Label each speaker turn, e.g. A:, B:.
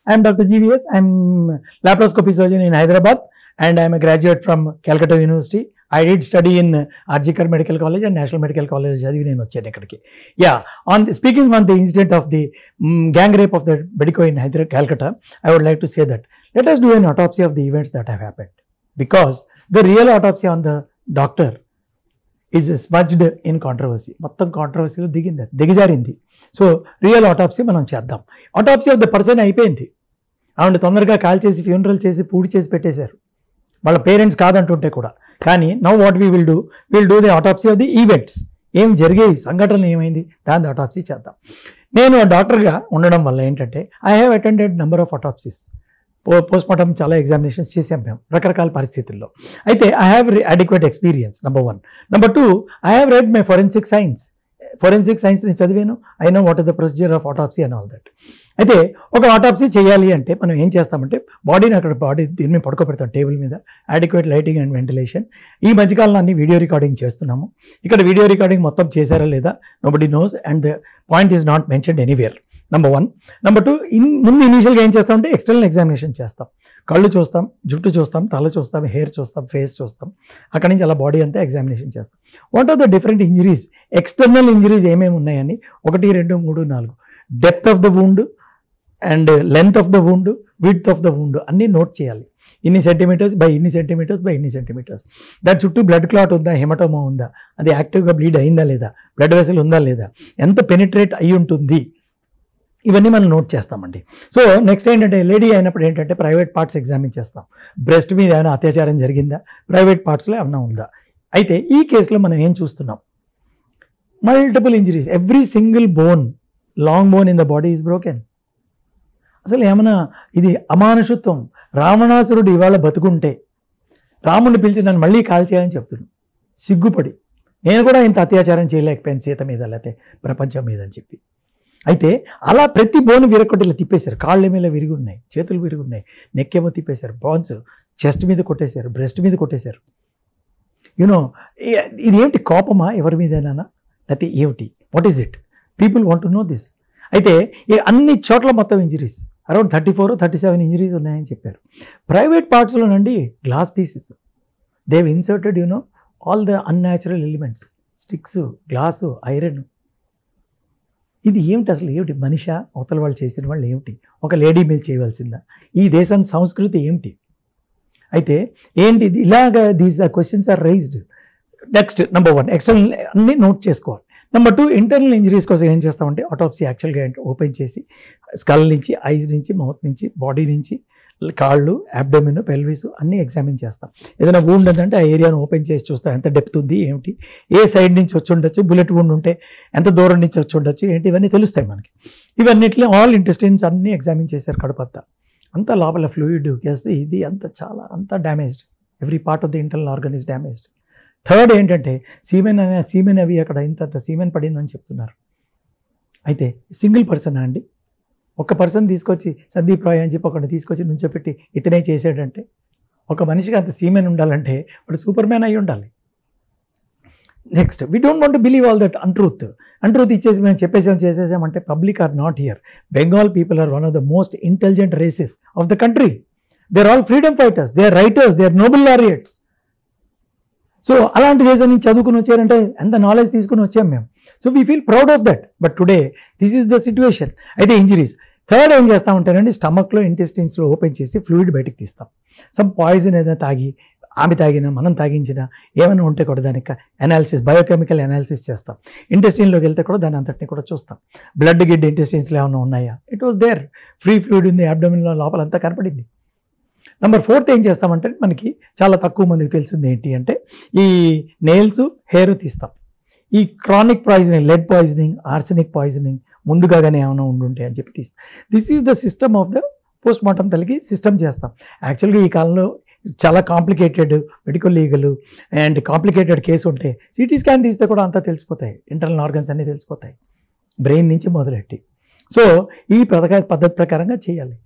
A: I'm Dr. GVS. I'm laparoscopy surgeon in Hyderabad, and I'm a graduate from Calcutta University. I did study in Arjikar Medical College and National Medical College. Yeah, speaking on the incident of the gang rape of the medico in Calcutta, I would like to say that let us do an autopsy of the events that have happened, because the real autopsy on the doctor is smudged in controversy. మొత్తం కాంట్రవర్సీలో దిగజారింది. So real autopsy మనం చేద్దాం. Autopsy of the person అయిపోయింది. ఆవిడ తొందరగా call చేసి funeral చేసి పూడి చేసి పెట్టేశారు, వాళ్ళ పేరెంట్స్ కాదంటుంటే కూడా. కానీ now what we will do the autopsy of the events. ఏం జరిగేవి, సంఘటనలు ఏమైంది, దాని ఆటోప్సీ చేద్దాం. నేను డాక్టర్గా ఉండడం వల్ల ఏంటంటే I have attended number of autopsies. Postmortem చాలా ఎగ్జామినేషన్స్ చేసాం మేము రకరకాల పరిస్థితుల్లో. అయితే I have adequate experience, number 1. Number 2, I have read my forensic science నేను చదివాను. I know what is the procedure of autopsy and all that. అయితే ఒక ఆటోప్సీ చేయాలి అంటే మనం ఏం చేస్తామంటే బాడీ దీన్ని పడుకోబెడతాం టేబుల్ మీద, అడిక్వేట్ లైటింగ్ అండ్ వెంటిలేషన్. ఈ మధ్యకాలంలో అన్ని వీడియో రికార్డింగ్ చేస్తున్నాము. ఇక్కడ వీడియో రికార్డింగ్ మొత్తం చేశారా లేదా nobody nose, and the point is not mentioned anywhere. Number 1. Number 2, ముందు ఇనీషియల్గా ఏం చేస్తామంటే ఎక్స్టర్నల్ ఎగ్జామినేషన్ చేస్తాం. కళ్ళు చూస్తాం, జుట్టు చూస్తాం, తల చూస్తాం, హెయిర్ చూస్తాం, ఫేస్ చూస్తాం. అక్కడి నుంచి అలా బాడీ అంతా ఎగ్జామినేషన్ చేస్తాం. What are the different injuries, external injuries ఏమేమి ఉన్నాయని 1, 2, 3, 4 depth of the wound and length of the wound, width of the wound అన్నీ నోట్ చేయాలి. ఇన్ని సెంటీమీటర్స్ బై ఇన్ని సెంటీమీటర్స్ బై ఇన్ని సెంటీమీటర్స్. దాని చుట్టూ బ్లడ్ క్లాట్ ఉందా, హెమటోమా ఉందా, అది యాక్టివ్గా బ్లీడ్ అయిందా లేదా, బ్లడ్ వెసల్ ఉందా లేదా, ఎంత పెనిట్రేట్ అయి ఉంటుంది, ఇవన్నీ మనం నోట్ చేస్తామండి. సో నెక్స్ట్ ఏంటంటే లేడీ అయినప్పుడు ఏంటంటే ప్రైవేట్ పార్ట్స్ ఎగ్జామిన్ చేస్తాం. బ్రెస్ట్ మీద ఏమైనా అత్యాచారం జరిగిందా, ప్రైవేట్ పార్ట్స్లో ఏమైనా ఉందా. అయితే ఈ కేసులో మనం ఏం చూస్తున్నాం, multiple injuries, every single bone, long bone in the body is broken. అసలు ఏమన్నా ఇది అమానుషత్వం. రావణాసురుడు ఇవాళ బతుకుంటే రాముడిని పిలిచి నన్ను మళ్ళీ కాల్ చేయాలని చెప్తున్నాను, సిగ్గుపడి. నేను కూడా ఇంత అత్యాచారం చేయలేకపోయాను సీత మీద లేకపోతే ప్రపంచం మీద అని చెప్పి. అయితే అలా ప్రతి బోన్ విరగొట్టేలా తిప్పేశారు. కాళ్ళు ఏమేలా విరిగి ఉన్నాయి, చేతులు విరిగి ఉన్నాయి, నెక్ ఏమో తిప్పేశారు, బోన్స్ చెస్ట్ మీద కొట్టేశారు, బ్రెస్ట్ మీద కొట్టేశారు. యూనో ఇది ఏంటి, కోపమా ఎవరి మీదైనా లేకపోతే ఏమిటి, what is it? People want to know this. అయితే అన్ని చోట్ల మొత్తం ఇంజరీస్, అరౌండ్ 34 37 ఇంజరీస్ ఉన్నాయని చెప్పారు. ప్రైవేట్ పార్ట్స్లోనండి glass pieces, they've inserted all the unnatural elements, sticks, glass, iron. ఇది ఏమిటి అసలు, ఏమిటి మనిషి అవతల వాళ్ళు చేసిన వాళ్ళు ఏమిటి, ఒక లేడీ మీద చేయవలసిందా, ఈ దేశం సంస్కృతి ఏమిటి? అయితే ఏంటి ఇలాగా these questions are raised. Next number 1 external అన్ని నోట్ చేసుకోవాలి. నెంబర్ 2 ఇంటర్నల్ ఇంజరీస్ కోసం ఏం చేస్తామంటే ఆటోప్సీ యాక్చువల్గా ఓపెన్ చేసి స్కల్ నుంచి, ఐస్ నుంచి, మౌత్ నుంచి, బాడీ నుంచి, కాళ్ళు, అబ్డోమిన్, పెల్విస్ అన్నీ ఎగ్జామిన్ చేస్తాం. ఏదైనా వూండ్ ఉందంటే ఆ ఏరియాను ఓపెన్ చేసి చూస్తాం, ఎంత డెప్త్ ఉంది ఏమిటి, ఏ సైడ్ నుంచి వచ్చి ఉండొచ్చు, బుల్లెట్ వూండ్ ఉంటే ఎంత దూరం నుంచి వచ్చి ఉండొచ్చు ఏంటి, ఇవన్నీ తెలుస్తాయి మనకి. ఇవన్నిట్లో ఆల్ ఇంటెస్టైన్స్ అన్నీ ఎగ్జామిన్ చేశారు. కడుపంతా అంతా లోపల ఫ్లూయిడ్ ఇది అంతా damaged. Every part of the internal organ is damaged. Third ఏంటంటే సీమెన్ అవి అక్కడ ఇంత సీమెన్ పడిందని చెప్తున్నారు. అయితే సింగిల్ పర్సన్ అండి, ఒక పర్సన్ తీసుకొచ్చి సందీప్ రాయ్ అని చెప్పి ఒకరిని తీసుకొచ్చి నుంచోపెట్టి ఇతనే చేసాడంటే, ఒక మనిషికి అంత సీమెన్ ఉండాలంటే వాడు సూపర్ మ్యాన్ అయి ఉండాలి. Next we don't want to believe all that untruth ఇచ్చేసి మేము చేసేసామంటే public are not here. Bengal people are one of the most intelligent races of the country. They are all freedom fighters, they are writers, they are Nobel laureates. So అలాంటి దేశం నుంచి చదువుకుని వచ్చారంటే ఎంత knowledge తీసుకుని వచ్చాం మేము. So we feel proud of that. But today this is the situation. అయితే ఇంజరీస్. థర్డ్ ఏం చేస్తామంటేనండి స్టమక్లో, ఇంటెస్టైన్స్లో ఓపెన్ చేసి ఫ్లూయిడ్ బయటకు తీస్తాం. సమ్ పాయిజన్ ఏదైనా తాగి, ఆమె తాగినా, మనం తాగించినా ఏమైనా ఉంటే కూడా దానికి అనాలిసిస్, బయోకెమికల్ అనాలిసిస్ చేస్తాం. ఇంటెస్టైన్లోకి వెళ్తే కూడా దాని అంతటిని కూడా చూస్తాం. బ్లడ్ గిడ్ ఇంటెస్టైన్స్లో ఏమైనా ఉన్నాయా, it was there. Free fluid ఉంది, అబ్డోమిన్లో లోపలంతా కనపడింది. నెంబర్ 4 ఏం చేస్తామంటే మనకి చాలా తక్కువ మందికి తెలిసింది ఏంటి అంటే ఈ నెయిల్స్, హెయిర్ తీస్తాం. ఈ chronic poisoning, lead poisoning, arsenic poisoning ముందుగానే ఏమైనా ఉండుంటాయి అని చెప్పి తీస్తాం. This is the system of the post mortem తల్లికి సిస్టమ్ చేస్తాం. యాక్చువల్గా ఈ కాలంలో చాలా complicated medical legal and complicated case ఉంటే సిటీ స్కాన్ తీస్తే కూడా అంతా తెలిసిపోతాయి, ఇంటర్నల్ ఆర్గన్స్ అన్నీ తెలిసిపోతాయి, బ్రెయిన్ నుంచి మొదలెట్టి. సో ఈ పద్ధతి ప్రకారంగా చేయాలి.